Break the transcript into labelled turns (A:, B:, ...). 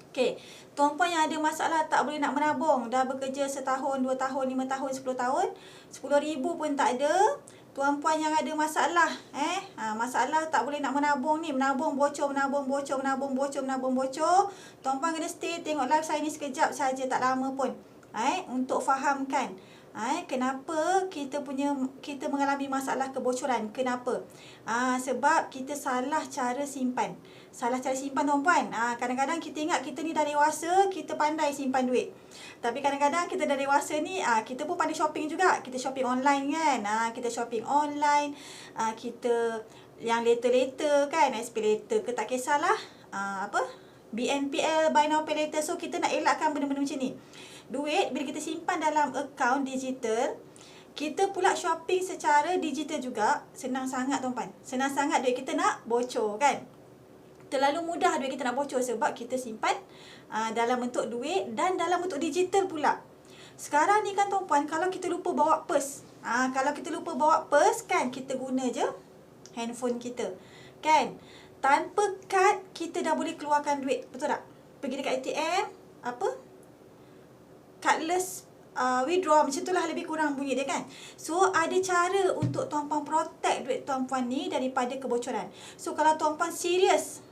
A: Okey, tuan-puan yang ada masalah tak boleh nak menabung, dah bekerja setahun, 2 tahun, 5 tahun, 10 tahun, 10,000 pun tak ada. Tuan-puan yang ada masalah, masalah tak boleh nak menabung ni, menabung bocor, menabung bocor, menabung bocor, menabung bocor. Tuan-puan kena stay tengok live saya ni sekejap saja, tak lama pun. Untuk fahamkan kenapa kita mengalami masalah kebocoran. Kenapa? Sebab kita salah cara simpan. Salah cara simpan tuan-puan. Kadang-kadang kita ingat kita ni dah dewasa, kita pandai simpan duit. Tapi kadang-kadang kita dah dewasa ni, kita pun pandai shopping juga. Kita shopping online kan. Kita shopping online. Kita yang later-later kan, SP later ke tak kisahlah. BNPL, Buy Now Pay Later. So kita nak elakkan benda-benda macam ni. Duit bila kita simpan dalam akaun digital, kita pula shopping secara digital juga. Senang sangat tuan-puan. Senang sangat duit kita nak bocor kan. Terlalu mudah duit kita nak bocor sebab kita simpan dalam bentuk duit dan dalam bentuk digital pula. Sekarang ni kan tuan-puan, kalau kita lupa bawa purse, kalau kita lupa bawa purse kan, kita guna je handphone kita kan. Tanpa kad kita dah boleh keluarkan duit, betul tak? Pergi dekat ATM, cardless withdraw, macam itulah lebih kurang bunyi dia kan. So ada cara untuk tuan-puan protect duit tuan-puan ni daripada kebocoran. So kalau tuan-puan serius